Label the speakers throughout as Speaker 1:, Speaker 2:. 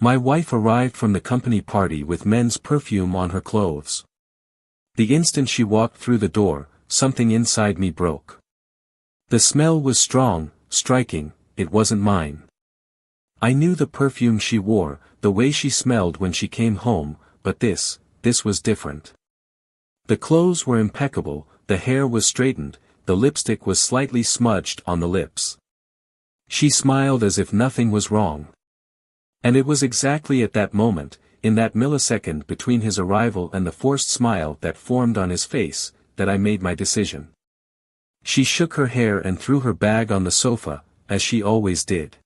Speaker 1: My wife arrived from the company party with men's perfume on her clothes. The instant she walked through the door, something inside me broke. The smell was strong, striking, it wasn't mine. I knew the perfume she wore, the way she smelled when she came home, but this was different. The clothes were impeccable, the hair was straightened, the lipstick was slightly smudged on the lips. She smiled as if nothing was wrong. And it was exactly at that moment, in that millisecond between his arrival and the forced smile that formed on his face, that I made my decision. She shook her hair and threw her bag on the sofa, as she always did.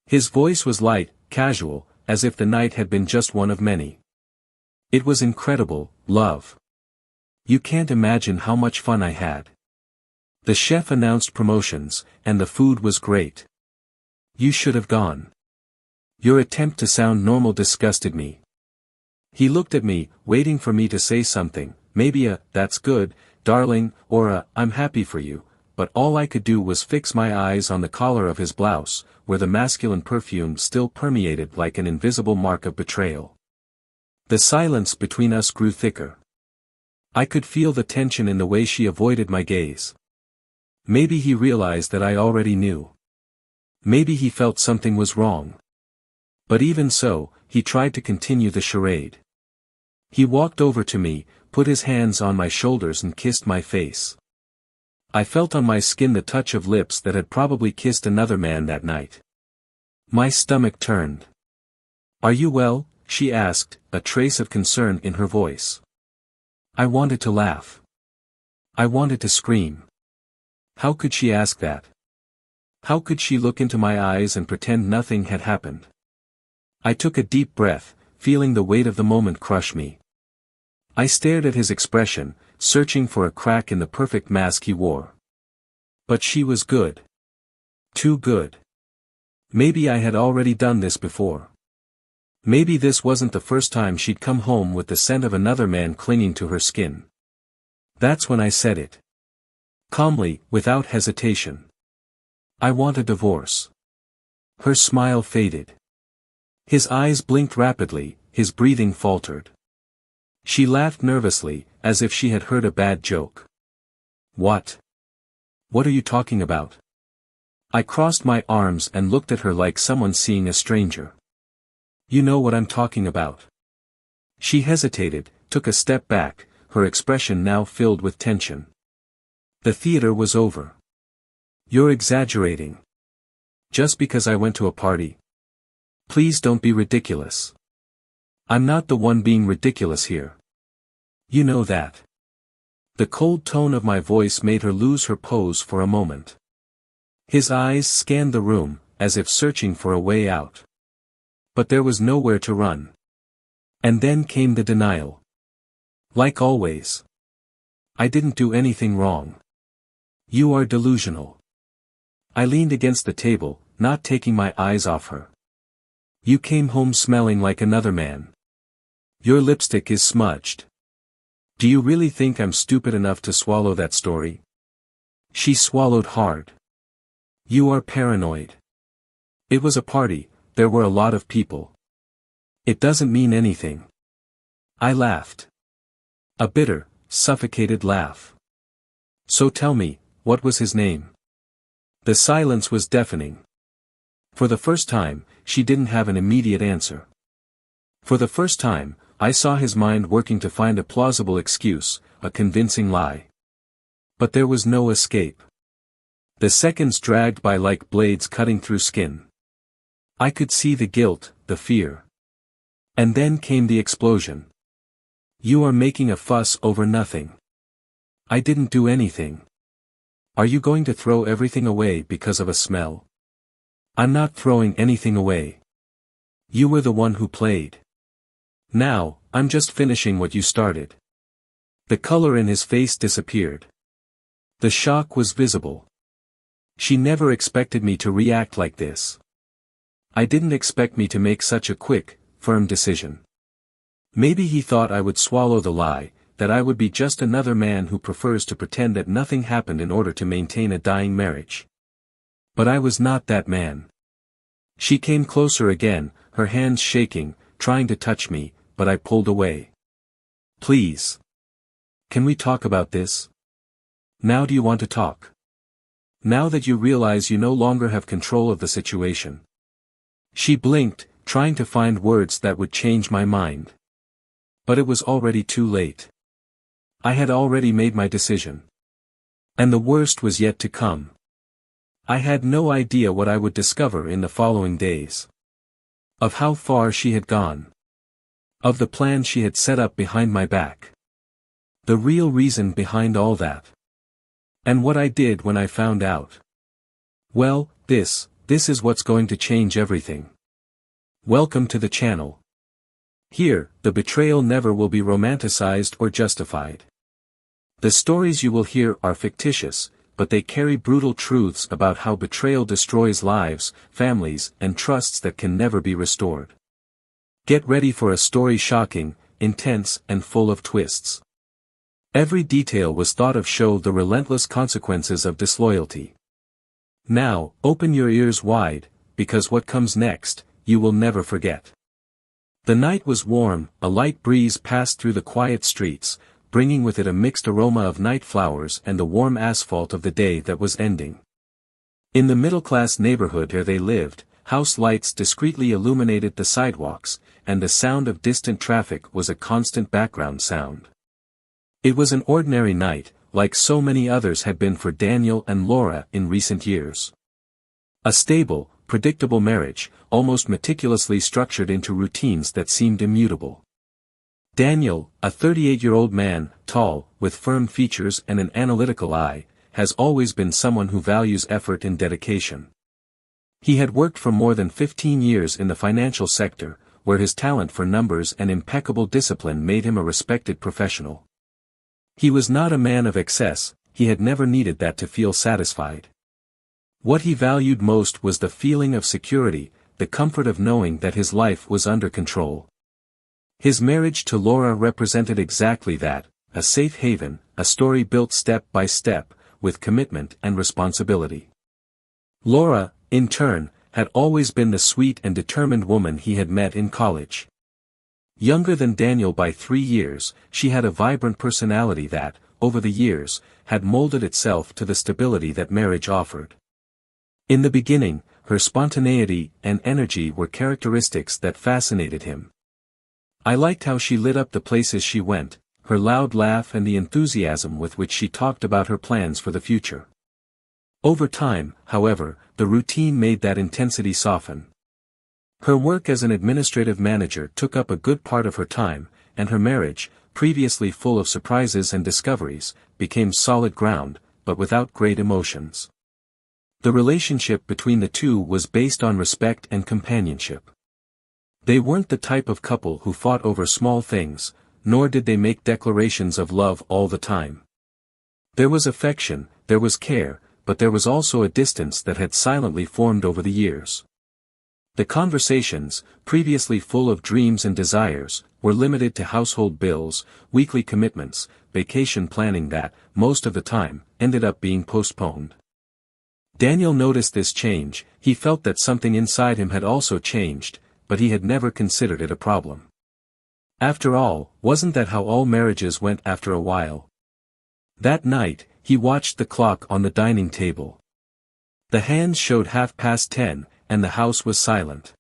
Speaker 1: His voice was light, casual, as if the night had been just one of many. It was incredible, love. You can't imagine how much fun I had. The chef announced promotions, and the food was great. You should have gone. Your attempt to sound normal disgusted me. He looked at me, waiting for me to say something, maybe a, "That's good, darling," or a, "I'm happy for you," but all I could do was fix my eyes on the collar of his blouse, where the masculine perfume still permeated like an invisible mark of betrayal. The silence between us grew thicker. I could feel the tension in the way she avoided my gaze. Maybe he realized that I already knew. Maybe he felt something was wrong. But even so, he tried to continue the charade. He walked over to me, put his hands on my shoulders and kissed my face. I felt on my skin the touch of lips that had probably kissed another man that night. My stomach turned. "Are you well?" she asked, a trace of concern in her voice. I wanted to laugh. I wanted to scream. How could she ask that? How could she look into my eyes and pretend nothing had happened? I took a deep breath, feeling the weight of the moment crush me. I stared at his expression, searching for a crack in the perfect mask he wore. But she was good. Too good. Maybe I had already done this before. Maybe this wasn't the first time she'd come home with the scent of another man clinging to her skin. That's when I said it. Calmly, without hesitation. I want a divorce. Her smile faded. His eyes blinked rapidly, his breathing faltered. She laughed nervously, as if she had heard a bad joke. What? What are you talking about? I crossed my arms and looked at her like someone seeing a stranger. You know what I'm talking about. She hesitated, took a step back, her expression now filled with tension. The theater was over. You're exaggerating. Just because I went to a party. Please don't be ridiculous. I'm not the one being ridiculous here. You know that. The cold tone of my voice made her lose her pose for a moment. His eyes scanned the room, as if searching for a way out. But there was nowhere to run. And then came the denial. Like always. I didn't do anything wrong. You are delusional. I leaned against the table, not taking my eyes off her. You came home smelling like another man. Your lipstick is smudged. Do you really think I'm stupid enough to swallow that story? She swallowed hard. You are paranoid. It was a party, there were a lot of people. It doesn't mean anything. I laughed. A bitter, suffocated laugh. So tell me, what was his name? The silence was deafening. For the first time, she didn't have an immediate answer. For the first time, I saw his mind working to find a plausible excuse, a convincing lie. But there was no escape. The seconds dragged by like blades cutting through skin. I could see the guilt, the fear. And then came the explosion. You are making a fuss over nothing. I didn't do anything. Are you going to throw everything away because of a smell? I'm not throwing anything away. You were the one who played. Now, I'm just finishing what you started. The color in his face disappeared. The shock was visible. She never expected me to react like this. I didn't expect me to make such a quick, firm decision. Maybe he thought I would swallow the lie, that I would be just another man who prefers to pretend that nothing happened in order to maintain a dying marriage. But I was not that man. She came closer again, her hands shaking, trying to touch me, but I pulled away. "Please. Can we talk about this? Now do you want to talk? Now that you realize you no longer have control of the situation?" She blinked, trying to find words that would change my mind. But it was already too late. I had already made my decision. And the worst was yet to come. I had no idea what I would discover in the following days. Of how far she had gone. Of the plan she had set up behind my back. The real reason behind all that. And what I did when I found out. Well, this is what's going to change everything. Welcome to the channel. Here, the betrayal never will be romanticized or justified. The stories you will hear are fictitious, but they carry brutal truths about how betrayal destroys lives, families, and trusts that can never be restored. Get ready for a story shocking, intense, and full of twists. Every detail was thought of show the relentless consequences of disloyalty. Now, open your ears wide, because what comes next, you will never forget. The night was warm, a light breeze passed through the quiet streets, bringing with it a mixed aroma of night flowers and the warm asphalt of the day that was ending. In the middle-class neighborhood where they lived, house lights discreetly illuminated the sidewalks, and the sound of distant traffic was a constant background sound. It was an ordinary night, like so many others had been for Daniel and Laura in recent years. A stable, predictable marriage, almost meticulously structured into routines that seemed immutable. Daniel, a 38-year-old man, tall, with firm features and an analytical eye, has always been someone who values effort and dedication. He had worked for more than 15 years in the financial sector, where his talent for numbers and impeccable discipline made him a respected professional. He was not a man of excess, he had never needed that to feel satisfied. What he valued most was the feeling of security, the comfort of knowing that his life was under control. His marriage to Laura represented exactly that, a safe haven, a story built step by step, with commitment and responsibility. Laura, in turn, had always been the sweet and determined woman he had met in college. Younger than Daniel by 3 years, she had a vibrant personality that, over the years, had molded itself to the stability that marriage offered. In the beginning, her spontaneity and energy were characteristics that fascinated him. I liked how she lit up the places she went, her loud laugh and the enthusiasm with which she talked about her plans for the future. Over time, however, the routine made that intensity soften. Her work as an administrative manager took up a good part of her time, and her marriage, previously full of surprises and discoveries, became solid ground, but without great emotions. The relationship between the two was based on respect and companionship. They weren't the type of couple who fought over small things, nor did they make declarations of love all the time. There was affection, there was care, but there was also a distance that had silently formed over the years. The conversations, previously full of dreams and desires, were limited to household bills, weekly commitments, vacation planning that, most of the time, ended up being postponed. Daniel noticed this change, he felt that something inside him had also changed, but he had never considered it a problem. After all, wasn't that how all marriages went after a while? That night, he watched the clock on the dining table. The hands showed 10:30, and the house was silent.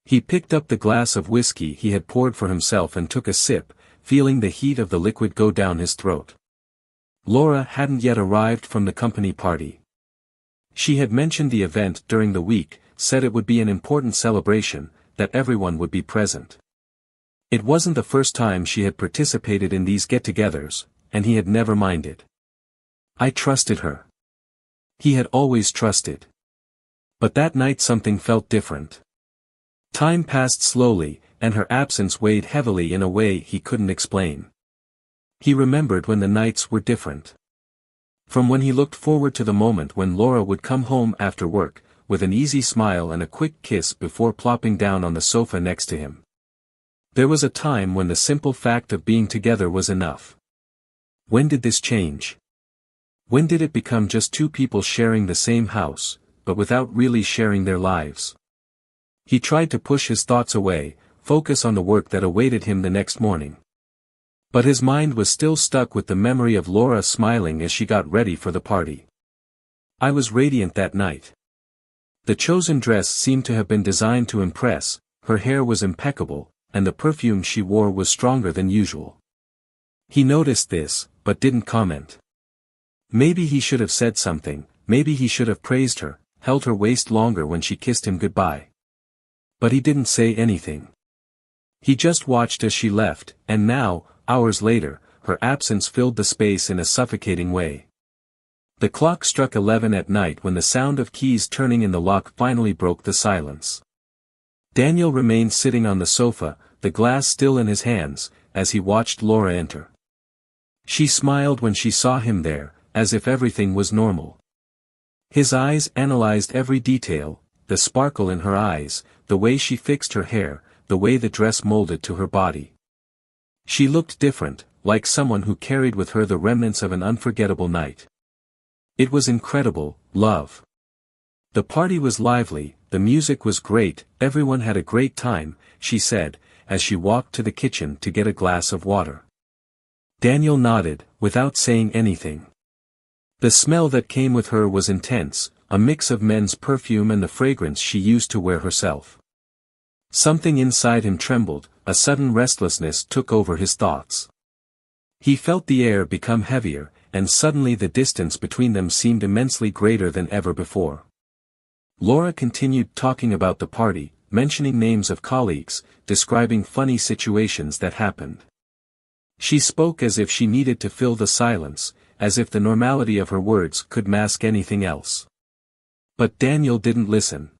Speaker 1: He picked up the glass of whiskey he had poured for himself and took a sip, feeling the heat of the liquid go down his throat. Laura hadn't yet arrived from the company party. She had mentioned the event during the week, said it would be an important celebration, that everyone would be present. It wasn't the first time she had participated in these get-togethers, and he had never minded. I trusted her. He had always trusted. But that night something felt different. Time passed slowly, and her absence weighed heavily in a way he couldn't explain. He remembered when the nights were different. From when he looked forward to the moment when Laura would come home after work, with an easy smile and a quick kiss before plopping down on the sofa next to him. There was a time when the simple fact of being together was enough. When did this change? When did it become just two people sharing the same house, but without really sharing their lives? He tried to push his thoughts away, focus on the work that awaited him the next morning. But his mind was still stuck with the memory of Laura smiling as she got ready for the party. I was radiant that night. The chosen dress seemed to have been designed to impress, her hair was impeccable, and the perfume she wore was stronger than usual. He noticed this, but didn't comment. Maybe he should have said something, maybe he should have praised her, held her waist longer when she kissed him goodbye. But he didn't say anything. He just watched as she left, and now, hours later, her absence filled the space in a suffocating way. The clock struck 11 at night when the sound of keys turning in the lock finally broke the silence. Daniel remained sitting on the sofa, the glass still in his hands, as he watched Laura enter. She smiled when she saw him there, as if everything was normal. His eyes analyzed every detail, the sparkle in her eyes, the way she fixed her hair, the way the dress molded to her body. She looked different, like someone who carried with her the remnants of an unforgettable night. It was incredible, love. The party was lively, the music was great, everyone had a great time, she said, as she walked to the kitchen to get a glass of water. Daniel nodded, without saying anything. The smell that came with her was intense, a mix of men's perfume and the fragrance she used to wear herself. Something inside him trembled, a sudden restlessness took over his thoughts. He felt the air become heavier, and suddenly the distance between them seemed immensely greater than ever before. Laura continued talking about the party, mentioning names of colleagues, describing funny situations that happened. She spoke as if she needed to fill the silence, as if the normality of her words could mask anything else. But Daniel didn't listen.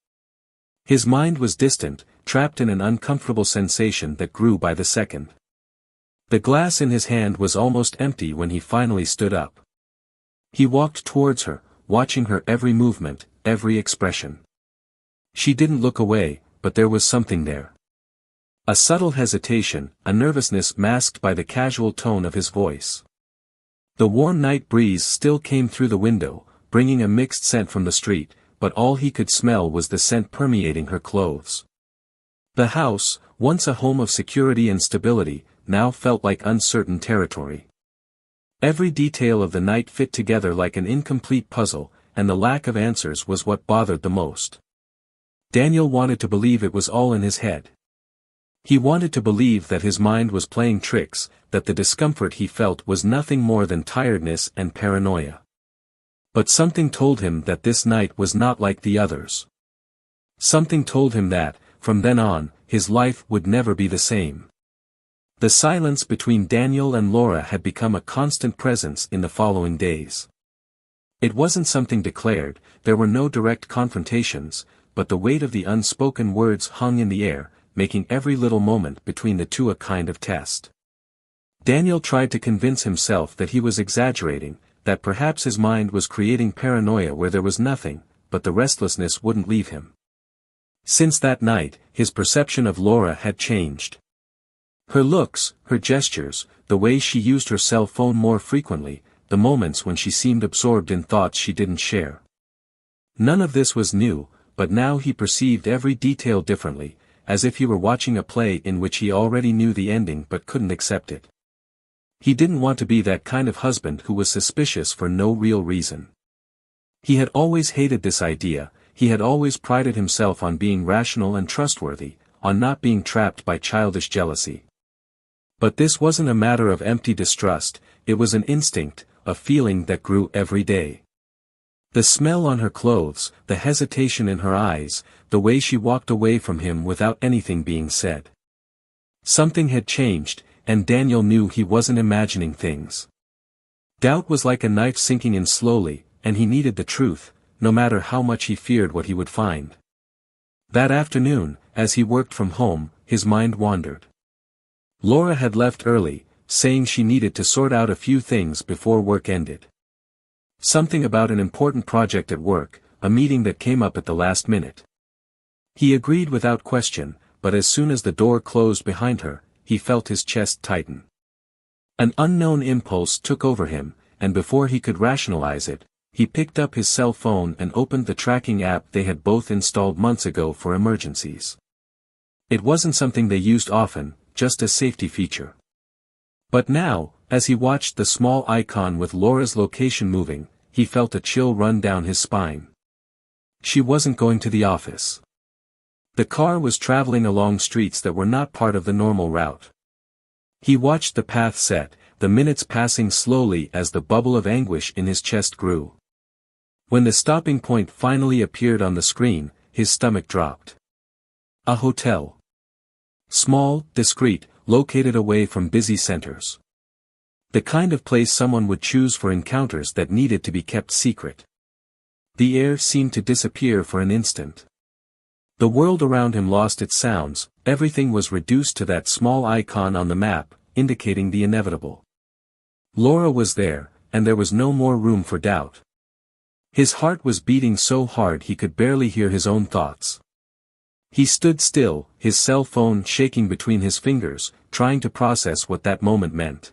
Speaker 1: His mind was distant, trapped in an uncomfortable sensation that grew by the second. The glass in his hand was almost empty when he finally stood up. He walked towards her, watching her every movement, every expression. She didn't look away, but there was something there. A subtle hesitation, a nervousness masked by the casual tone of his voice. The warm night breeze still came through the window, bringing a mixed scent from the street, but all he could smell was the scent permeating her clothes. The house, once a home of security and stability, now felt like uncertain territory. Every detail of the night fit together like an incomplete puzzle, and the lack of answers was what bothered the most. Daniel wanted to believe it was all in his head. He wanted to believe that his mind was playing tricks, that the discomfort he felt was nothing more than tiredness and paranoia. But something told him that this night was not like the others. Something told him that, from then on, his life would never be the same. The silence between Daniel and Laura had become a constant presence in the following days. It wasn't something declared, there were no direct confrontations, but the weight of the unspoken words hung in the air, making every little moment between the two a kind of test. Daniel tried to convince himself that he was exaggerating, that perhaps his mind was creating paranoia where there was nothing, but the restlessness wouldn't leave him. Since that night, his perception of Laura had changed. Her looks, her gestures, the way she used her cell phone more frequently, the moments when she seemed absorbed in thoughts she didn't share. None of this was new, but now he perceived every detail differently, as if he were watching a play in which he already knew the ending but couldn't accept it. He didn't want to be that kind of husband who was suspicious for no real reason. He had always hated this idea, he had always prided himself on being rational and trustworthy, on not being trapped by childish jealousy. But this wasn't a matter of empty distrust, it was an instinct, a feeling that grew every day. The smell on her clothes, the hesitation in her eyes, the way she walked away from him without anything being said. Something had changed, and Daniel knew he wasn't imagining things. Doubt was like a knife sinking in slowly, and he needed the truth, no matter how much he feared what he would find. That afternoon, as he worked from home, his mind wandered. Laura had left early, saying she needed to sort out a few things before work ended. Something about an important project at work, a meeting that came up at the last minute. He agreed without question, but as soon as the door closed behind her, he felt his chest tighten. An unknown impulse took over him, and before he could rationalize it, he picked up his cell phone and opened the tracking app they had both installed months ago for emergencies. It wasn't something they used often, just a safety feature. But now, as he watched the small icon with Laura's location moving, he felt a chill run down his spine. She wasn't going to the office. The car was traveling along streets that were not part of the normal route. He watched the path set, the minutes passing slowly as the bubble of anguish in his chest grew. When the stopping point finally appeared on the screen, his stomach dropped. A hotel. Small, discreet, located away from busy centers. The kind of place someone would choose for encounters that needed to be kept secret. The air seemed to disappear for an instant. The world around him lost its sounds, everything was reduced to that small icon on the map, indicating the inevitable. Laura was there, and there was no more room for doubt. His heart was beating so hard he could barely hear his own thoughts. He stood still, his cell phone shaking between his fingers, trying to process what that moment meant.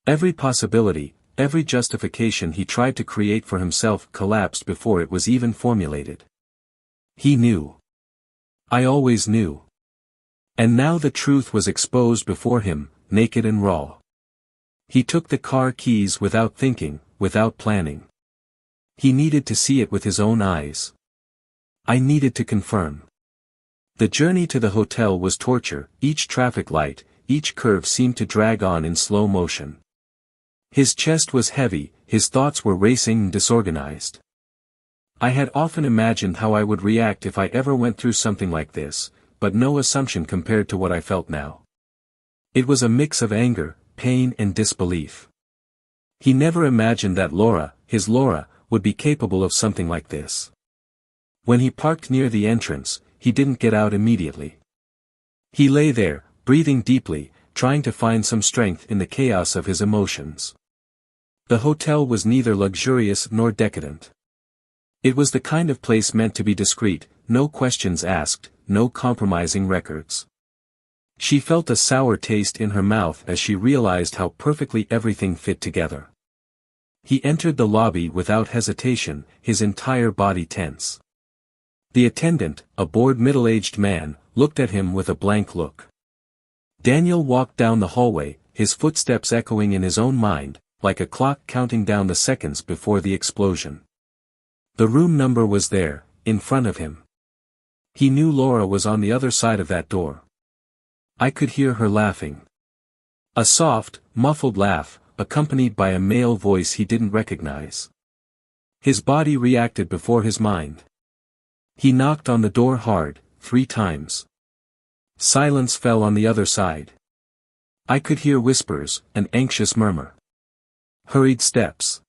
Speaker 1: Every possibility, every justification he tried to create for himself collapsed before it was even formulated. He knew. I always knew. And now the truth was exposed before him, naked and raw. He took the car keys without thinking, without planning. He needed to see it with his own eyes. I needed to confirm. The journey to the hotel was torture, each traffic light, each curve seemed to drag on in slow motion. His chest was heavy, his thoughts were racing and disorganized. I had often imagined how I would react if I ever went through something like this, but no assumption compared to what I felt now. It was a mix of anger, pain and disbelief. He never imagined that Laura, his Laura, would be capable of something like this. When he parked near the entrance, he didn't get out immediately. He lay there, breathing deeply, trying to find some strength in the chaos of his emotions. The hotel was neither luxurious nor decadent. It was the kind of place meant to be discreet, no questions asked, no compromising records. She felt a sour taste in her mouth as she realized how perfectly everything fit together. He entered the lobby without hesitation, his entire body tense. The attendant, a bored middle-aged man, looked at him with a blank look. Daniel walked down the hallway, his footsteps echoing in his own mind, like a clock counting down the seconds before the explosion. The room number was there, in front of him. He knew Laura was on the other side of that door. I could hear her laughing. A soft, muffled laugh, accompanied by a male voice he didn't recognize. His body reacted before his mind. He knocked on the door hard, 3 times. Silence fell on the other side. I could hear whispers, an anxious murmur. Hurried steps.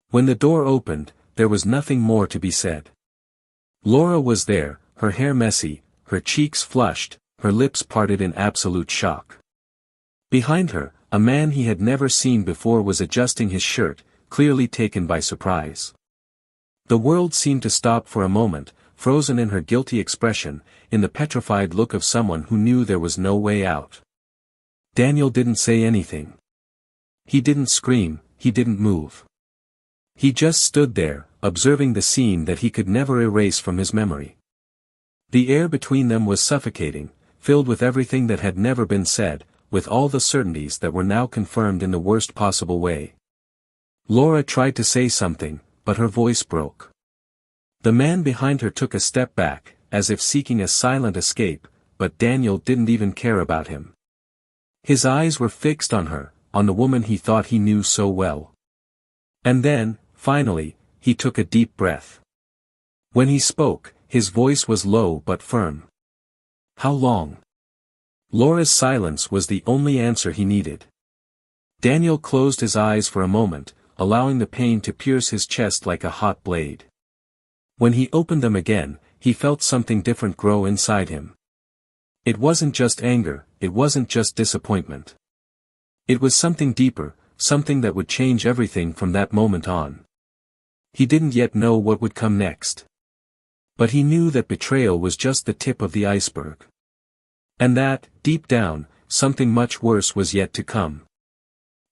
Speaker 1: When the door opened, there was nothing more to be said. Laura was there, her hair messy, her cheeks flushed, her lips parted in absolute shock. Behind her, a man he had never seen before was adjusting his shirt, clearly taken by surprise. The world seemed to stop for a moment, frozen in her guilty expression, in the petrified look of someone who knew there was no way out. Daniel didn't say anything. He didn't scream, he didn't move. He just stood there, observing the scene that he could never erase from his memory. The air between them was suffocating, filled with everything that had never been said, with all the certainties that were now confirmed in the worst possible way. Laura tried to say something, but her voice broke. The man behind her took a step back, as if seeking a silent escape, but Daniel didn't even care about him. His eyes were fixed on her, on the woman he thought he knew so well. And then, finally, he took a deep breath. When he spoke, his voice was low but firm. How long? Laura's silence was the only answer he needed. Daniel closed his eyes for a moment, allowing the pain to pierce his chest like a hot blade. When he opened them again, he felt something different grow inside him. It wasn't just anger, it wasn't just disappointment. It was something deeper, something that would change everything from that moment on. He didn't yet know what would come next. But he knew that betrayal was just the tip of the iceberg. And that, deep down, something much worse was yet to come.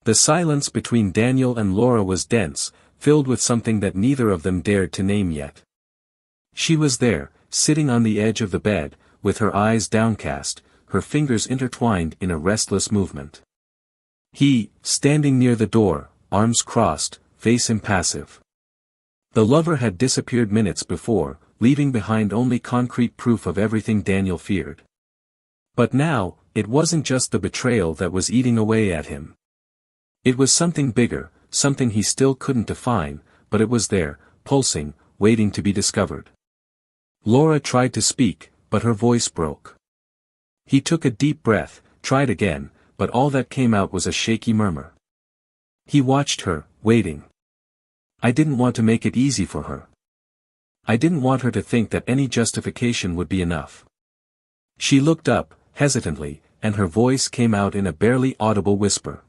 Speaker 1: The silence between Daniel and Laura was dense, filled with something that neither of them dared to name yet. She was there, sitting on the edge of the bed, with her eyes downcast, her fingers intertwined in a restless movement. He, standing near the door, arms crossed, face impassive. The lover had disappeared minutes before, leaving behind only concrete proof of everything Daniel feared. But now, it wasn't just the betrayal that was eating away at him. It was something bigger, something he still couldn't define, but it was there, pulsing, waiting to be discovered. Laura tried to speak, but her voice broke. He took a deep breath, tried again, but all that came out was a shaky murmur. He watched her, waiting. I didn't want to make it easy for her. I didn't want her to think that any justification would be enough. She looked up, hesitantly, and her voice came out in a barely audible whisper.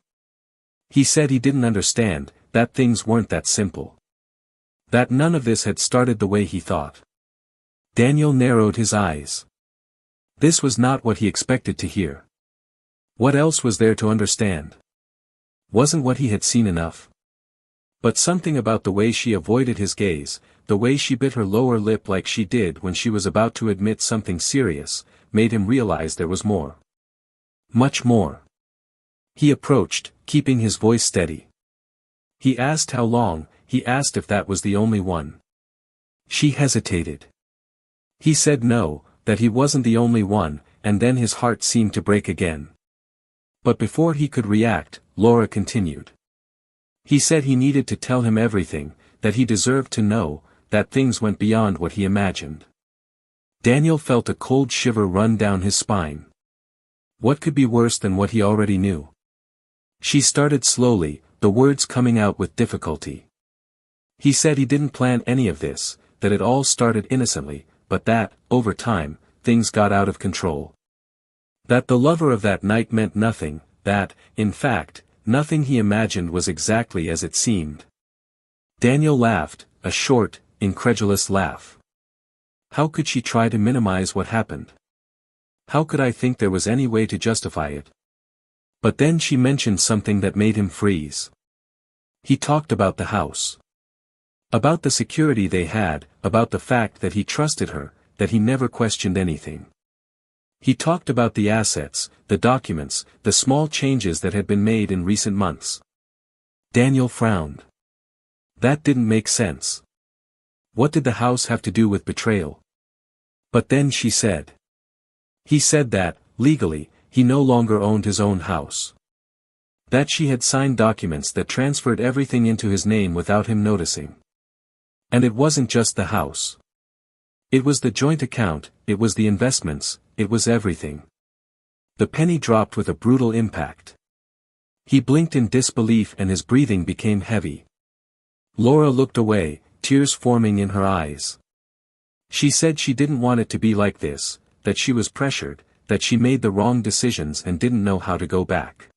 Speaker 1: He said he didn't understand, that things weren't that simple. That none of this had started the way he thought. Daniel narrowed his eyes. This was not what he expected to hear. What else was there to understand? Wasn't what he had seen enough? But something about the way she avoided his gaze, the way she bit her lower lip like she did when she was about to admit something serious, made him realize there was more. Much more. He approached, keeping his voice steady. He asked how long, he asked if that was the only one. She hesitated. He said no, that he wasn't the only one, and then his heart seemed to break again. But before he could react, Laura continued. He said he needed to tell him everything, that he deserved to know, that things went beyond what he imagined. Daniel felt a cold shiver run down his spine. What could be worse than what he already knew? She started slowly, the words coming out with difficulty. He said he didn't plan any of this, that it all started innocently, but that, over time, things got out of control. That the lover of that night meant nothing, that, in fact, nothing he imagined was exactly as it seemed. Daniel laughed, a short, incredulous laugh. How could she try to minimize what happened? How could I think there was any way to justify it? But then she mentioned something that made him freeze. He talked about the house. About the security they had, about the fact that he trusted her, that he never questioned anything. He talked about the assets, the documents, the small changes that had been made in recent months. Daniel frowned. That didn't make sense. What did the house have to do with betrayal? But then she said. He said that, legally, he no longer owned his own house. That she had signed documents that transferred everything into his name without him noticing. And it wasn't just the house. It was the joint account, it was the investments, it was everything. The penny dropped with a brutal impact. He blinked in disbelief and his breathing became heavy. Laura looked away, tears forming in her eyes. She said she didn't want it to be like this, that she was pressured, that she made the wrong decisions and didn't know how to go back.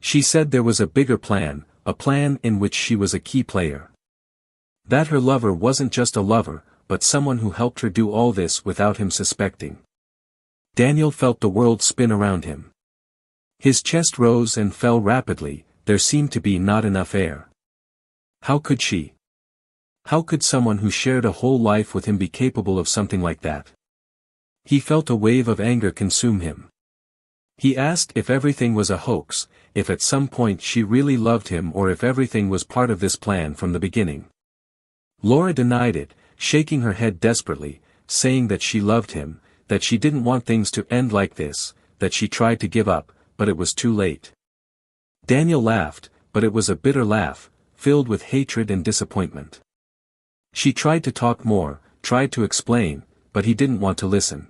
Speaker 1: She said there was a bigger plan, a plan in which she was a key player. That her lover wasn't just a lover, but someone who helped her do all this without him suspecting. Daniel felt the world spin around him. His chest rose and fell rapidly, there seemed to be not enough air. How could she? How could someone who shared a whole life with him be capable of something like that? He felt a wave of anger consume him. He asked if everything was a hoax, if at some point she really loved him or if everything was part of this plan from the beginning. Laura denied it, shaking her head desperately, saying that she loved him, that she didn't want things to end like this, that she tried to give up, but it was too late. Daniel laughed, but it was a bitter laugh, filled with hatred and disappointment. She tried to talk more, tried to explain, but he didn't want to listen.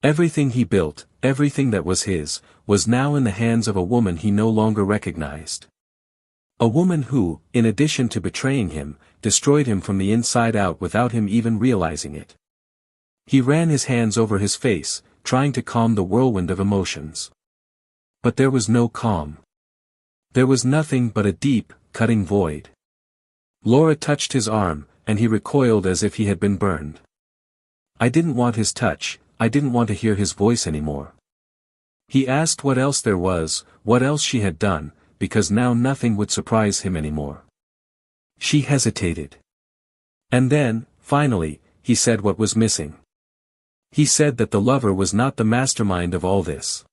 Speaker 1: Everything he built, everything that was his, was now in the hands of a woman he no longer recognized. A woman who, in addition to betraying him, destroyed him from the inside out without him even realizing it. He ran his hands over his face, trying to calm the whirlwind of emotions. But there was no calm. There was nothing but a deep, cutting void. Laura touched his arm, and he recoiled as if he had been burned. I didn't want his touch, I didn't want to hear his voice anymore. He asked what else there was, what else she had done, because now nothing would surprise him anymore. She hesitated. And then, finally, he said what was missing. He said that the lover was not the mastermind of all this.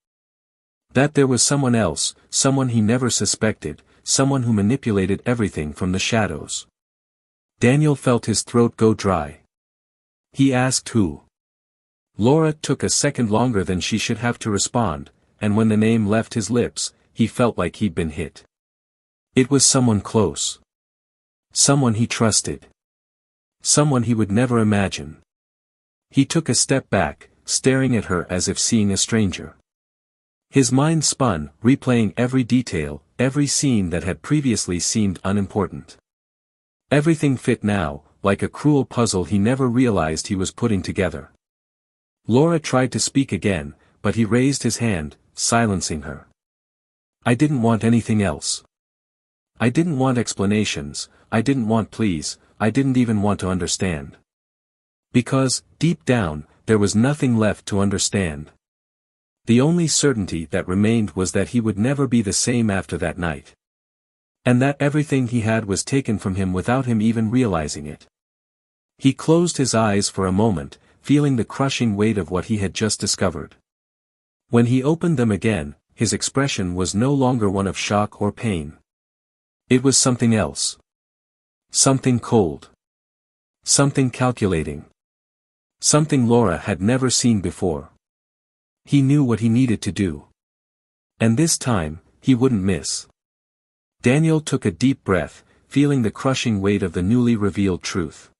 Speaker 1: That there was someone else, someone he never suspected, someone who manipulated everything from the shadows. Daniel felt his throat go dry. He asked who. Laura took a second longer than she should have to respond, and when the name left his lips, he felt like he'd been hit. It was someone close. Someone he trusted. Someone he would never imagine. He took a step back, staring at her as if seeing a stranger. His mind spun, replaying every detail, every scene that had previously seemed unimportant. Everything fit now, like a cruel puzzle he never realized he was putting together. Laura tried to speak again, but he raised his hand, silencing her. I didn't want anything else. I didn't want explanations, I didn't want pleas, I didn't even want to understand. Because, deep down, there was nothing left to understand. The only certainty that remained was that he would never be the same after that night. And that everything he had was taken from him without him even realizing it. He closed his eyes for a moment, feeling the crushing weight of what he had just discovered. When he opened them again, his expression was no longer one of shock or pain. It was something else. Something cold. Something calculating. Something Laura had never seen before. He knew what he needed to do. And this time, he wouldn't miss. Daniel took a deep breath, feeling the crushing weight of the newly revealed truth.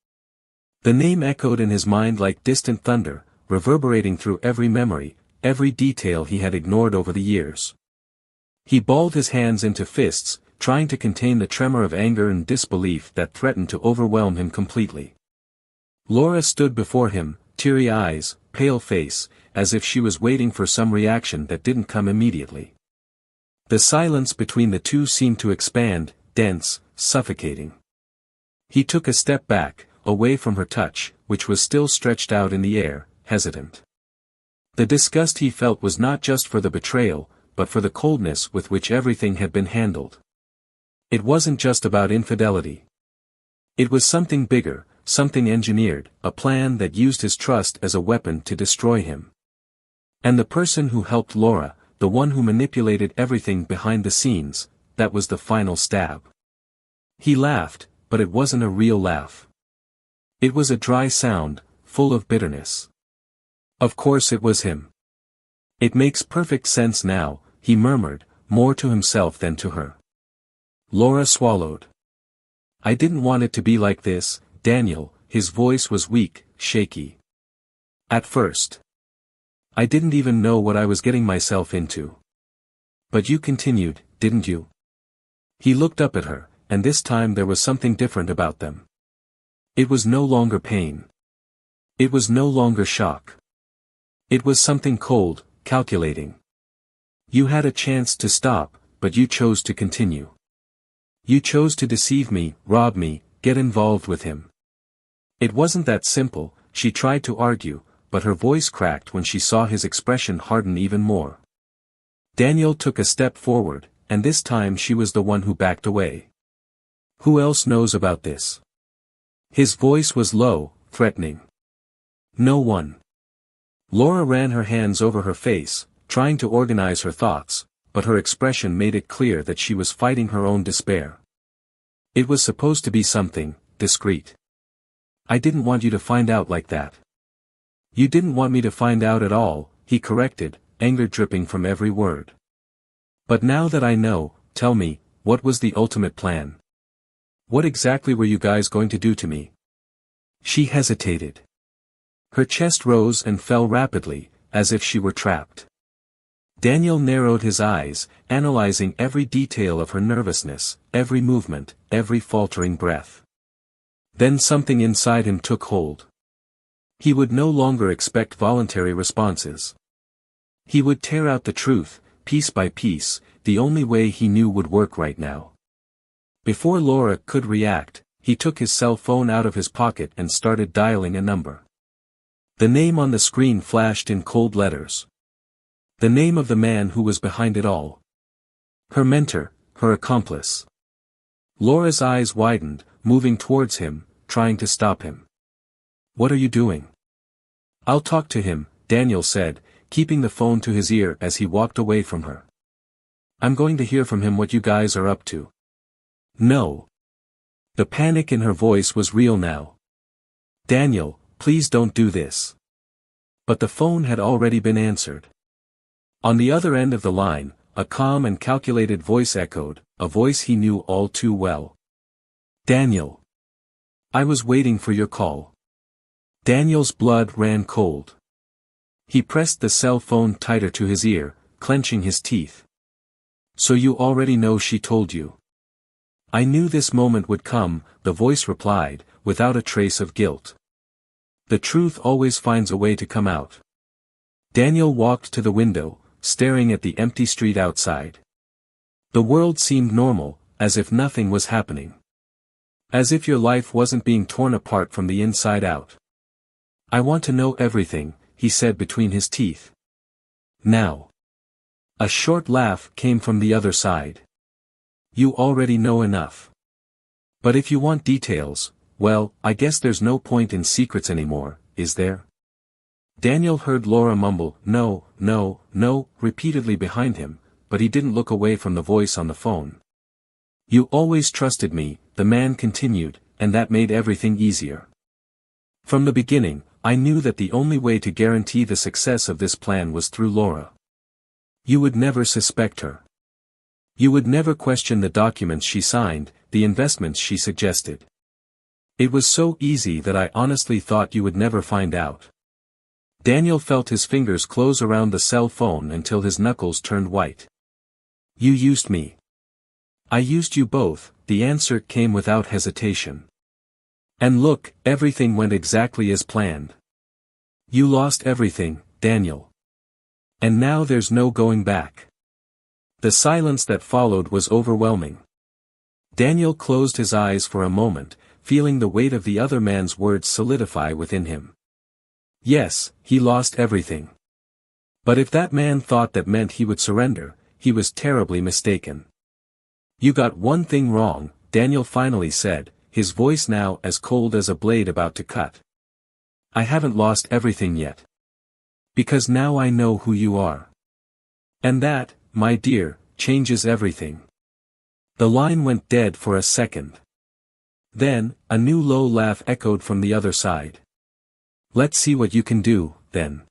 Speaker 1: The name echoed in his mind like distant thunder, reverberating through every memory, every detail he had ignored over the years. He balled his hands into fists, trying to contain the tremor of anger and disbelief that threatened to overwhelm him completely. Laura stood before him, teary eyes, pale face, as if she was waiting for some reaction that didn't come immediately. The silence between the two seemed to expand, dense, suffocating. He took a step back, away from her touch, which was still stretched out in the air, hesitant. The disgust he felt was not just for the betrayal, but for the coldness with which everything had been handled. It wasn't just about infidelity. It was something bigger, something engineered, a plan that used his trust as a weapon to destroy him. And the person who helped Laura, the one who manipulated everything behind the scenes, that was the final stab. He laughed, but it wasn't a real laugh. It was a dry sound, full of bitterness. Of course it was him. It makes perfect sense now, he murmured, more to himself than to her. Laura swallowed. I didn't want it to be like this, Daniel, his voice was weak, shaky. At first. I didn't even know what I was getting myself into. But you continued, didn't you? He looked up at her, and this time there was something different about them. It was no longer pain. It was no longer shock. It was something cold, calculating. You had a chance to stop, but you chose to continue. You chose to deceive me, rob me, get involved with him. It wasn't that simple, she tried to argue, but her voice cracked when she saw his expression harden even more. Daniel took a step forward, and this time she was the one who backed away. Who else knows about this? His voice was low, threatening. No one. Laura ran her hands over her face, trying to organize her thoughts, but her expression made it clear that she was fighting her own despair. It was supposed to be something, discreet. I didn't want you to find out like that. You didn't want me to find out at all, he corrected, anger dripping from every word. But now that I know, tell me, what was the ultimate plan? What exactly were you guys going to do to me? She hesitated. Her chest rose and fell rapidly, as if she were trapped. Daniel narrowed his eyes, analyzing every detail of her nervousness, every movement, every faltering breath. Then something inside him took hold. He would no longer expect voluntary responses. He would tear out the truth, piece by piece, the only way he knew would work right now. Before Laura could react, he took his cell phone out of his pocket and started dialing a number. The name on the screen flashed in cold letters. The name of the man who was behind it all. Her mentor, her accomplice. Laura's eyes widened, moving towards him, trying to stop him. "What are you doing?" "I'll talk to him," Daniel said, keeping the phone to his ear as he walked away from her. "I'm going to hear from him what you guys are up to." "No." The panic in her voice was real now. "Daniel, please don't do this." But the phone had already been answered. On the other end of the line, a calm and calculated voice echoed, a voice he knew all too well. "Daniel. I was waiting for your call." Daniel's blood ran cold. He pressed the cell phone tighter to his ear, clenching his teeth. "So you already know she told you?" "I knew this moment would come," the voice replied, without a trace of guilt. "The truth always finds a way to come out." Daniel walked to the window, staring at the empty street outside. The world seemed normal, as if nothing was happening. As if your life wasn't being torn apart from the inside out. "I want to know everything," he said between his teeth. "Now." A short laugh came from the other side. "You already know enough. But if you want details, well, I guess there's no point in secrets anymore, is there?" Daniel heard Laura mumble, "No, no, no," repeatedly behind him, but he didn't look away from the voice on the phone. "You always trusted me," the man continued, "and that made everything easier. From the beginning, I knew that the only way to guarantee the success of this plan was through Laura. You would never suspect her. You would never question the documents she signed, the investments she suggested. It was so easy that I honestly thought you would never find out." Daniel felt his fingers close around the cell phone until his knuckles turned white. "You used me." "I used you both," the answer came without hesitation. "And look, everything went exactly as planned. You lost everything, Daniel. And now there's no going back." The silence that followed was overwhelming. Daniel closed his eyes for a moment, feeling the weight of the other man's words solidify within him. Yes, he lost everything. But if that man thought that meant he would surrender, he was terribly mistaken. "You got one thing wrong," Daniel finally said, his voice now as cold as a blade about to cut. "I haven't lost everything yet. Because now I know who you are. And that, my dear, changes everything." The line went dead for a second. Then, a new low laugh echoed from the other side. "Let's see what you can do, then.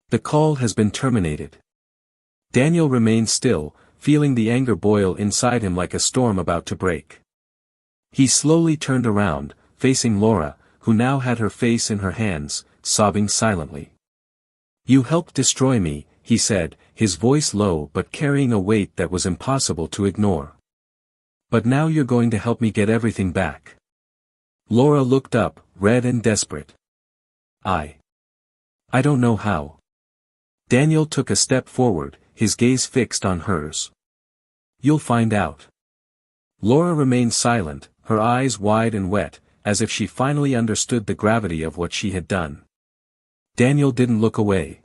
Speaker 1: The call has been terminated." Daniel remained still, feeling the anger boil inside him like a storm about to break. He slowly turned around, facing Laura, who now had her face in her hands, sobbing silently. "You helped destroy me," he said, his voice low but carrying a weight that was impossible to ignore. "But now you're going to help me get everything back." Laura looked up, red and desperate. I don't know how." Daniel took a step forward, his gaze fixed on hers. "You'll find out." Laura remained silent, her eyes wide and wet, as if she finally understood the gravity of what she had done. Daniel didn't look away.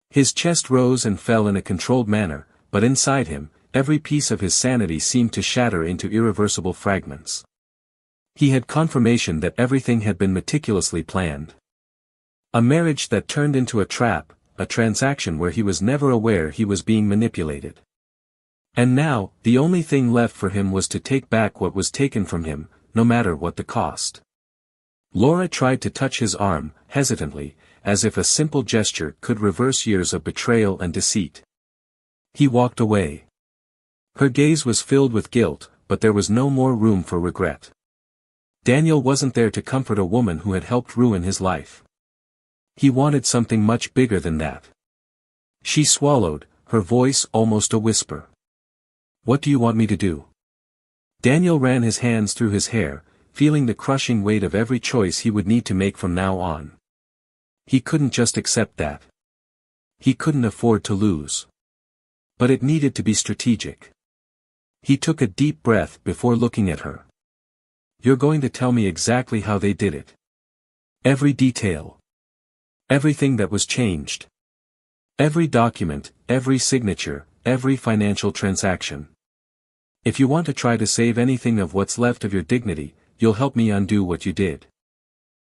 Speaker 1: His chest rose and fell in a controlled manner, but inside him, every piece of his sanity seemed to shatter into irreversible fragments. He had confirmation that everything had been meticulously planned. A marriage that turned into a trap, a transaction where he was never aware he was being manipulated. And now, the only thing left for him was to take back what was taken from him, no matter what the cost. Laura tried to touch his arm, hesitantly, as if a simple gesture could reverse years of betrayal and deceit. He walked away. Her gaze was filled with guilt, but there was no more room for regret. Daniel wasn't there to comfort a woman who had helped ruin his life. He wanted something much bigger than that. She swallowed, her voice almost a whisper. "What do you want me to do?" Daniel ran his hands through his hair, feeling the crushing weight of every choice he would need to make from now on. He couldn't just accept that. He couldn't afford to lose. But it needed to be strategic. He took a deep breath before looking at her. "You're going to tell me exactly how they did it. Every detail. Everything that was changed. Every document, every signature, every financial transaction. If you want to try to save anything of what's left of your dignity, you'll help me undo what you did.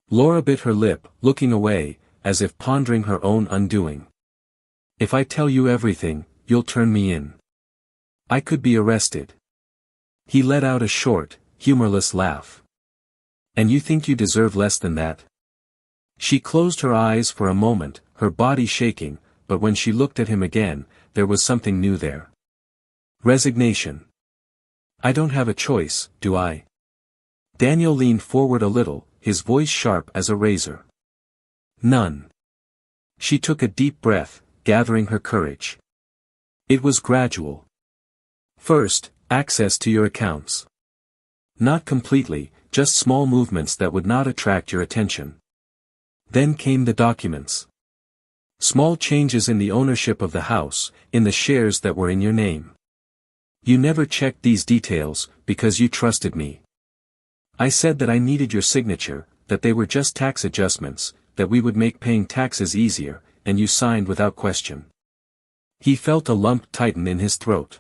Speaker 1: Laura bit her lip, looking away, as if pondering her own undoing. If I tell you everything, you'll turn me in. I could be arrested. He let out a short, humorless laugh. And you think you deserve less than that? She closed her eyes for a moment, her body shaking, but when she looked at him again, there was something new there. Resignation. I don't have a choice, do I? Daniel leaned forward a little, his voice sharp as a razor. None. She took a deep breath, gathering her courage. It was gradual. First, access to your accounts. Not completely, just small movements that would not attract your attention. Then came the documents. Small changes in the ownership of the house, in the shares that were in your name. You never checked these details, because you trusted me. I said that I needed your signature, that they were just tax adjustments, that we would make paying taxes easier, and you signed without question. He felt a lump tighten in his throat.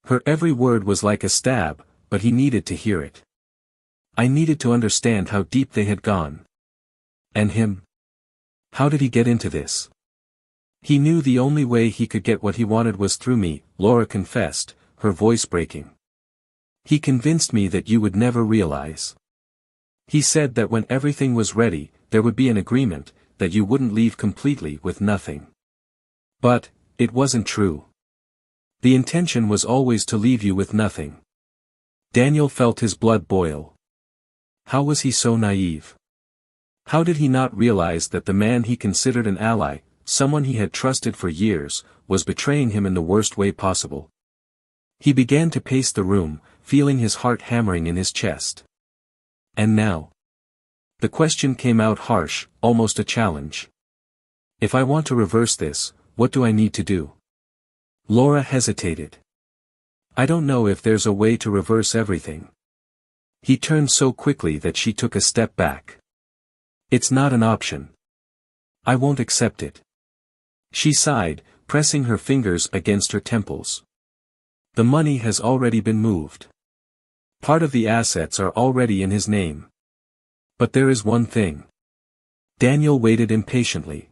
Speaker 1: Her every word was like a stab, but he needed to hear it. I needed to understand how deep they had gone. And him? How did he get into this? He knew the only way he could get what he wanted was through me, Laura confessed, her voice breaking. He convinced me that you would never realize. He said that when everything was ready, there would be an agreement, that you wouldn't leave completely with nothing. But, it wasn't true. The intention was always to leave you with nothing. Daniel felt his blood boil. How was he so naive? How did he not realize that the man he considered an ally, someone he had trusted for years, was betraying him in the worst way possible? He began to pace the room, feeling his heart hammering in his chest. And now? The question came out harsh, almost a challenge. If I want to reverse this, what do I need to do? Laura hesitated. I don't know if there's a way to reverse everything. He turned so quickly that she took a step back. It's not an option. I won't accept it. She sighed, pressing her fingers against her temples. The money has already been moved. Part of the assets are already in his name. But there is one thing. Daniel waited impatiently.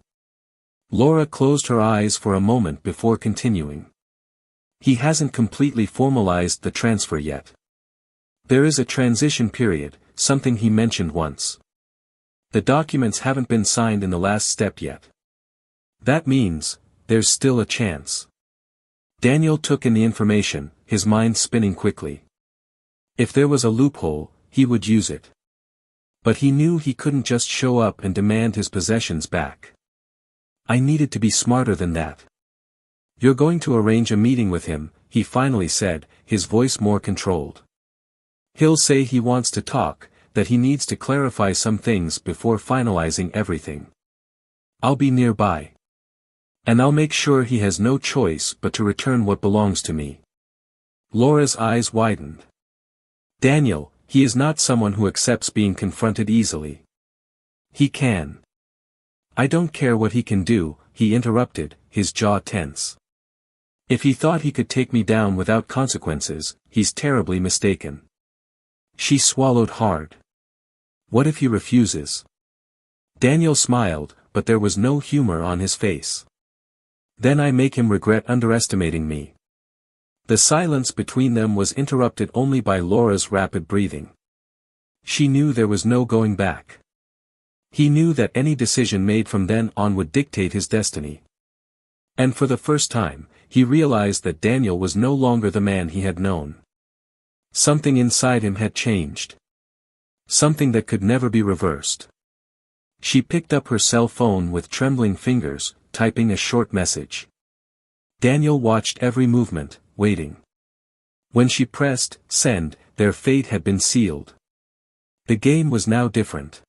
Speaker 1: Laura closed her eyes for a moment before continuing. He hasn't completely formalized the transfer yet. There is a transition period, something he mentioned once. The documents haven't been signed in the last step yet. That means, there's still a chance. Daniel took in the information, his mind spinning quickly. If there was a loophole, he would use it. But he knew he couldn't just show up and demand his possessions back. I needed to be smarter than that. You're going to arrange a meeting with him, he finally said, his voice more controlled. He'll say he wants to talk, that he needs to clarify some things before finalizing everything. I'll be nearby. And I'll make sure he has no choice but to return what belongs to me. Laura's eyes widened. Daniel, he is not someone who accepts being confronted easily. He can. I don't care what he can do, he interrupted, his jaw tense. If he thought he could take me down without consequences, he's terribly mistaken. She swallowed hard. What if he refuses? Daniel smiled, but there was no humor on his face. Then I make him regret underestimating me. The silence between them was interrupted only by Laura's rapid breathing. She knew there was no going back. He knew that any decision made from then on would dictate his destiny. And for the first time, he realized that Daniel was no longer the man he had known. Something inside him had changed. Something that could never be reversed. She picked up her cell phone with trembling fingers, typing a short message. Daniel watched every movement, waiting. When she pressed send, their fate had been sealed. The game was now different.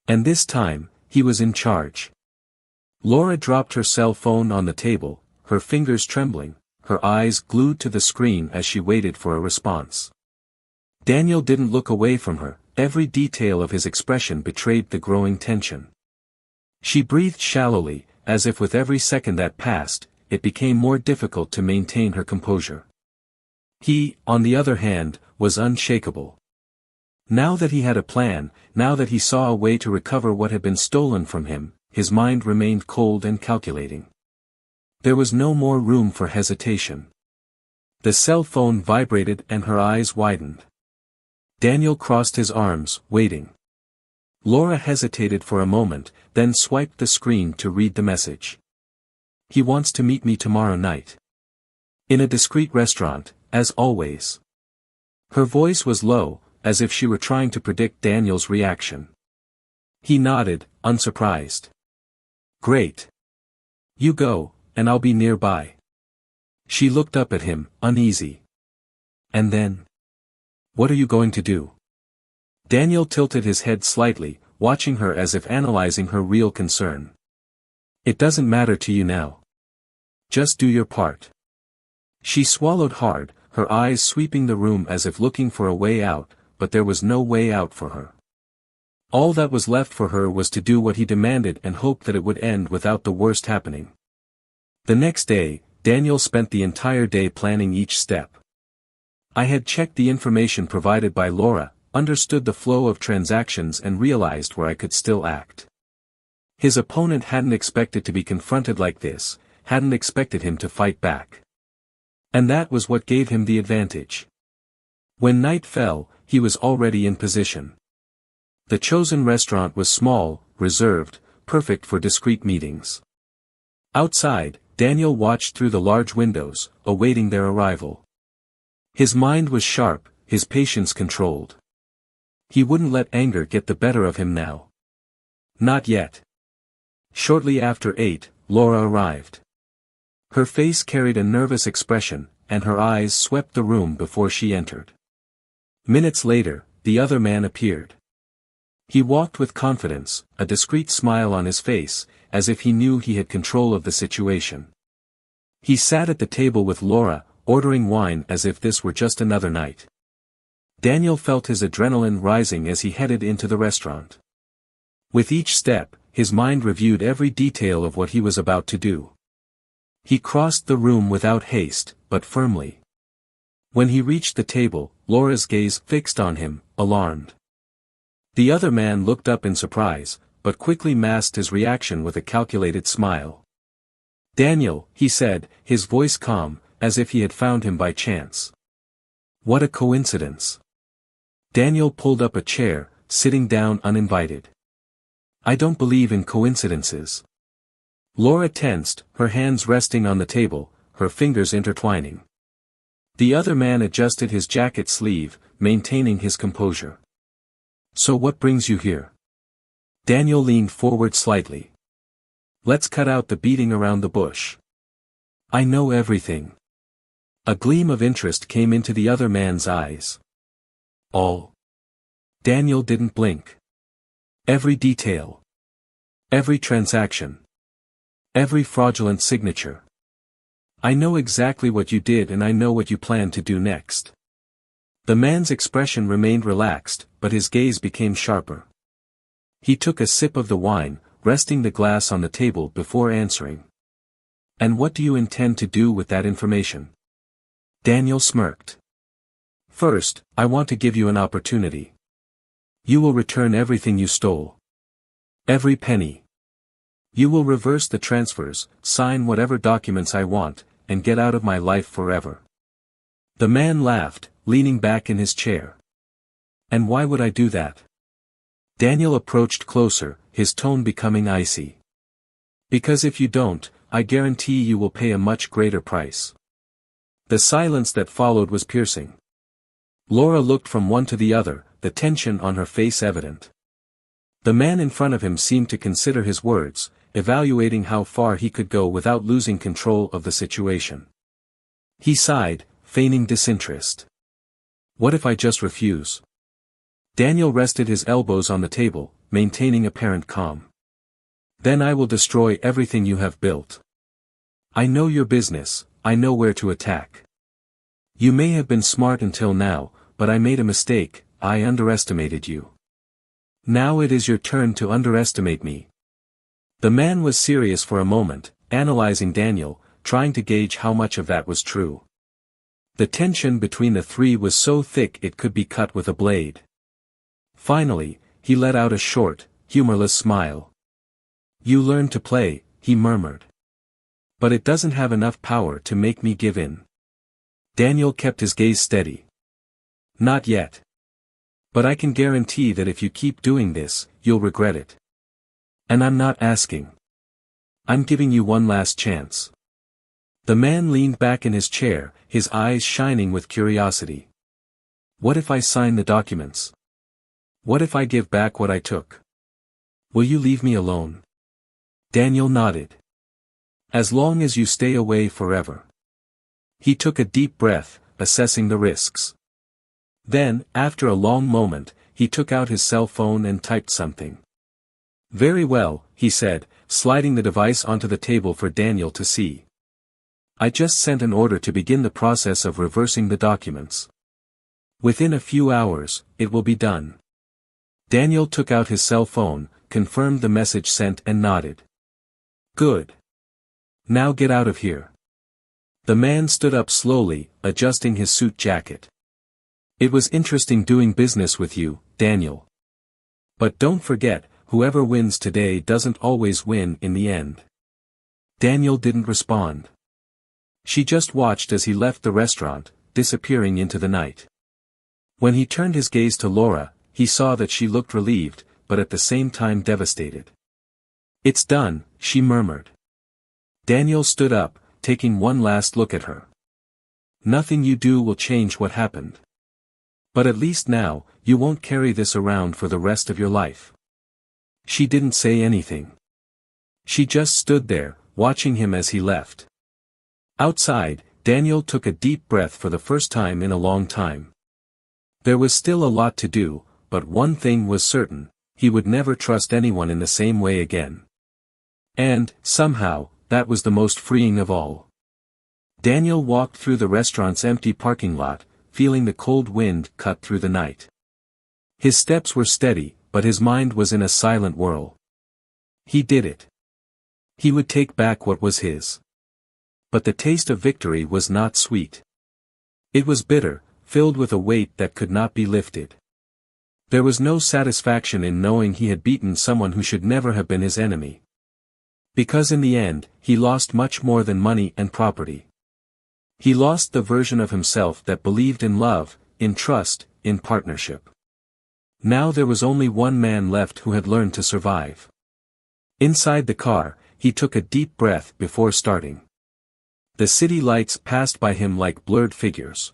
Speaker 1: And this time, he was in charge. Laura dropped her cell phone on the table, her fingers trembling, her eyes glued to the screen as she waited for a response. Daniel didn't look away from her, every detail of his expression betrayed the growing tension. She breathed shallowly, as if with every second that passed, it became more difficult to maintain her composure. He, on the other hand, was unshakable. Now that he had a plan, now that he saw a way to recover what had been stolen from him, his mind remained cold and calculating. There was no more room for hesitation. The cell phone vibrated and her eyes widened. Daniel crossed his arms, waiting. Laura hesitated for a moment, then swiped the screen to read the message. He wants to meet me tomorrow night. In a discreet restaurant, as always. Her voice was low, as if she were trying to predict Daniel's reaction. He nodded, unsurprised. Great. You go, and I'll be nearby. She looked up at him, uneasy. And then? What are you going to do? Daniel tilted his head slightly, watching her as if analyzing her real concern. It doesn't matter to you now. Just do your part. She swallowed hard, her eyes sweeping the room as if looking for a way out, but there was no way out for her. All that was left for her was to do what he demanded and hope that it would end without the worst happening. The next day, Daniel spent the entire day planning each step. I had checked the information provided by Laura, understood the flow of transactions and realized where I could still act. His opponent hadn't expected to be confronted like this, hadn't expected him to fight back. And that was what gave him the advantage. When night fell, he was already in position. The chosen restaurant was small, reserved, perfect for discreet meetings. Outside, Daniel watched through the large windows, awaiting their arrival. His mind was sharp, his patience controlled. He wouldn't let anger get the better of him now. Not yet. Shortly after 8, Laura arrived. Her face carried a nervous expression, and her eyes swept the room before she entered. Minutes later, the other man appeared. He walked with confidence, a discreet smile on his face, as if he knew he had control of the situation. He sat at the table with Laura, ordering wine as if this were just another night. Daniel felt his adrenaline rising as he headed into the restaurant. With each step, his mind reviewed every detail of what he was about to do. He crossed the room without haste, but firmly. When he reached the table, Laura's gaze fixed on him, alarmed. The other man looked up in surprise, but quickly masked his reaction with a calculated smile. Daniel, he said, his voice calm, as if he had found him by chance. What a coincidence. Daniel pulled up a chair, sitting down uninvited. I don't believe in coincidences. Laura tensed, her hands resting on the table, her fingers intertwining. The other man adjusted his jacket sleeve, maintaining his composure. So what brings you here? Daniel leaned forward slightly. Let's cut out the beating around the bush. I know everything. A gleam of interest came into the other man's eyes. All. Daniel didn't blink. Every detail. Every transaction. Every fraudulent signature. I know exactly what you did and I know what you plan to do next. The man's expression remained relaxed, but his gaze became sharper. He took a sip of the wine, resting the glass on the table before answering. And what do you intend to do with that information? Daniel smirked. First, I want to give you an opportunity. You will return everything you stole. Every penny. You will reverse the transfers, sign whatever documents I want, and get out of my life forever. The man laughed, leaning back in his chair. And why would I do that? Daniel approached closer, his tone becoming icy. Because if you don't, I guarantee you will pay a much greater price. The silence that followed was piercing. Laura looked from one to the other, the tension on her face evident. The man in front of him seemed to consider his words, evaluating how far he could go without losing control of the situation. He sighed, feigning disinterest. What if I just refuse? Daniel rested his elbows on the table, maintaining apparent calm. Then I will destroy everything you have built. I know your business, I know where to attack. You may have been smart until now, but I made a mistake, I underestimated you. Now it is your turn to underestimate me. The man was serious for a moment, analyzing Daniel, trying to gauge how much of that was true. The tension between the three was so thick it could be cut with a blade. Finally, he let out a short, humorless smile. "You learn to play," he murmured. "But it doesn't have enough power to make me give in." Daniel kept his gaze steady. "Not yet. But I can guarantee that if you keep doing this, you'll regret it. And I'm not asking. I'm giving you one last chance." The man leaned back in his chair, his eyes shining with curiosity. "What if I sign the documents? What if I give back what I took? Will you leave me alone?" Daniel nodded. "As long as you stay away forever." He took a deep breath, assessing the risks. Then, after a long moment, he took out his cell phone and typed something. "Very well," he said, sliding the device onto the table for Daniel to see. "I just sent an order to begin the process of reversing the documents. Within a few hours, it will be done." Daniel took out his cell phone, confirmed the message sent and nodded. "Good. Now get out of here." The man stood up slowly, adjusting his suit jacket. "It was interesting doing business with you, Daniel. But don't forget, whoever wins today doesn't always win in the end." Daniel didn't respond. She just watched as he left the restaurant, disappearing into the night. When he turned his gaze to Laura, he saw that she looked relieved, but at the same time devastated. "It's done," she murmured. Daniel stood up, taking one last look at her. "Nothing you do will change what happened. But at least now, you won't carry this around for the rest of your life." She didn't say anything. She just stood there, watching him as he left. Outside, Daniel took a deep breath for the first time in a long time. There was still a lot to do, but one thing was certain: he would never trust anyone in the same way again. And, somehow, that was the most freeing of all. Daniel walked through the restaurant's empty parking lot, feeling the cold wind cut through the night. His steps were steady, but his mind was in a silent whirl. He did it. He would take back what was his. But the taste of victory was not sweet. It was bitter, filled with a weight that could not be lifted. There was no satisfaction in knowing he had beaten someone who should never have been his enemy. Because in the end, he lost much more than money and property. He lost the version of himself that believed in love, in trust, in partnership. Now there was only one man left who had learned to survive. Inside the car, he took a deep breath before starting. The city lights passed by him like blurred figures.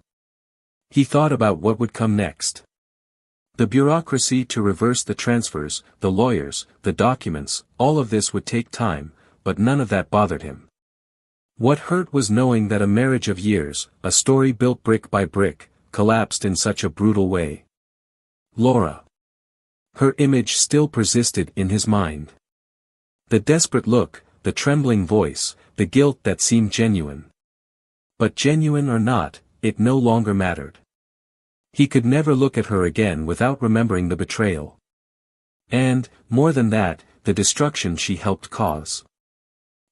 Speaker 1: He thought about what would come next. The bureaucracy to reverse the transfers, the lawyers, the documents, all of this would take time, but none of that bothered him. What hurt was knowing that a marriage of years, a story built brick by brick, collapsed in such a brutal way. Laura. Her image still persisted in his mind. The desperate look, the trembling voice, the guilt that seemed genuine. But genuine or not, it no longer mattered. He could never look at her again without remembering the betrayal. And, more than that, the destruction she helped cause.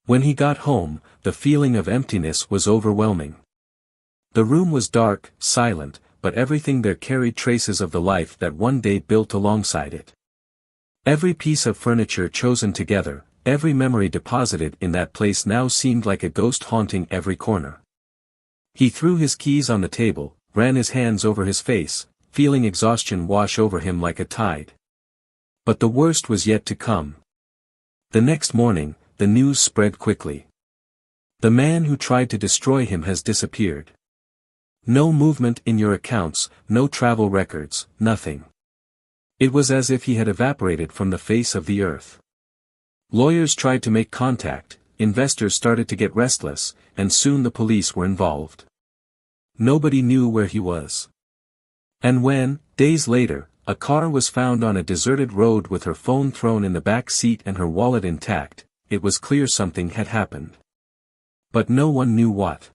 Speaker 1: When he got home, the feeling of emptiness was overwhelming. The room was dark, silent, but everything there carried traces of the life that one day built alongside it. Every piece of furniture chosen together, every memory deposited in that place now seemed like a ghost haunting every corner. He threw his keys on the table, ran his hands over his face, feeling exhaustion wash over him like a tide. But the worst was yet to come. The next morning, the news spread quickly. The man who tried to destroy him has disappeared. No movement in your accounts, no travel records, nothing. It was as if he had evaporated from the face of the earth. Lawyers tried to make contact, investors started to get restless, and soon the police were involved. Nobody knew where he was. And when, days later, a car was found on a deserted road with her phone thrown in the back seat and her wallet intact, it was clear something had happened. But no one knew what.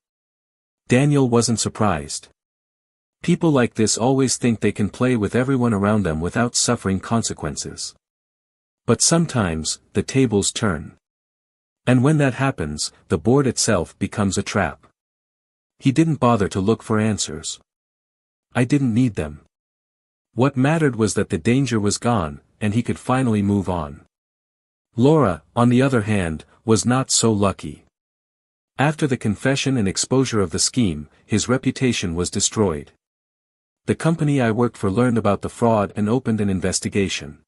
Speaker 1: Daniel wasn't surprised. People like this always think they can play with everyone around them without suffering consequences. But sometimes, the tables turn. And when that happens, the board itself becomes a trap. He didn't bother to look for answers. I didn't need them. What mattered was that the danger was gone, and he could finally move on. Laura, on the other hand, was not so lucky. After the confession and exposure of the scheme, his reputation was destroyed. The company I worked for learned about the fraud and opened an investigation.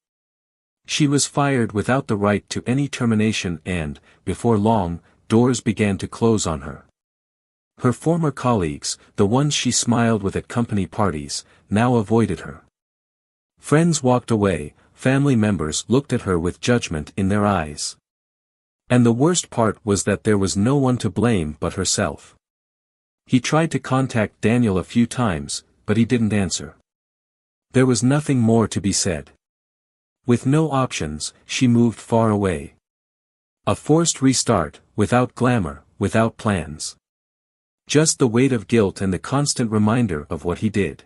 Speaker 1: She was fired without the right to any termination and, before long, doors began to close on her. Her former colleagues, the ones she smiled with at company parties, now avoided her. Friends walked away, family members looked at her with judgment in their eyes. And the worst part was that there was no one to blame but herself. He tried to contact Daniel a few times, but he didn't answer. There was nothing more to be said. With no options, she moved far away. A forced restart, without glamour, without plans. Just the weight of guilt and the constant reminder of what he did.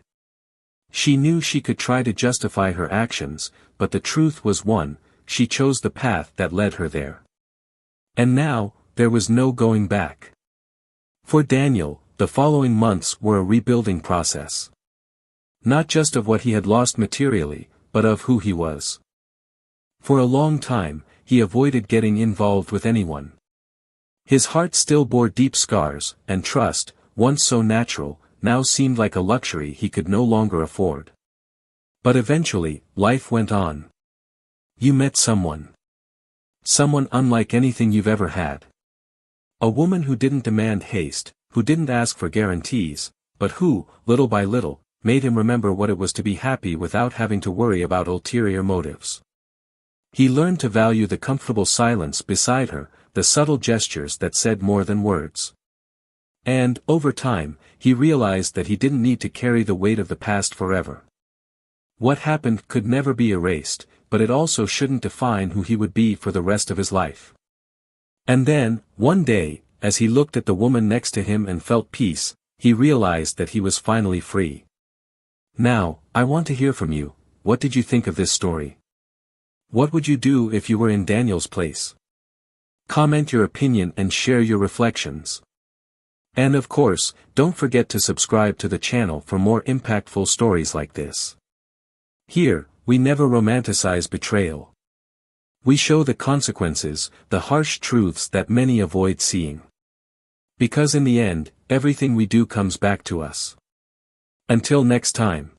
Speaker 1: She knew she could try to justify her actions, but the truth was one, she chose the path that led her there. And now, there was no going back. For Daniel, the following months were a rebuilding process. Not just of what he had lost materially, but of who he was. For a long time, he avoided getting involved with anyone. His heart still bore deep scars, and trust, once so natural, now seemed like a luxury he could no longer afford. But eventually, life went on. You met someone. Someone unlike anything you've ever had. A woman who didn't demand haste, who didn't ask for guarantees, but who, little by little, made him remember what it was to be happy without having to worry about ulterior motives. He learned to value the comfortable silence beside her, the subtle gestures that said more than words. And, over time, he realized that he didn't need to carry the weight of the past forever. What happened could never be erased, but it also shouldn't define who he would be for the rest of his life. And then, one day, as he looked at the woman next to him and felt peace, he realized that he was finally free. Now, I want to hear from you. What did you think of this story? What would you do if you were in Daniel's place? Comment your opinion and share your reflections. And of course, don't forget to subscribe to the channel for more impactful stories like this. Here, we never romanticize betrayal. We show the consequences, the harsh truths that many avoid seeing. Because in the end, everything we do comes back to us. Until next time.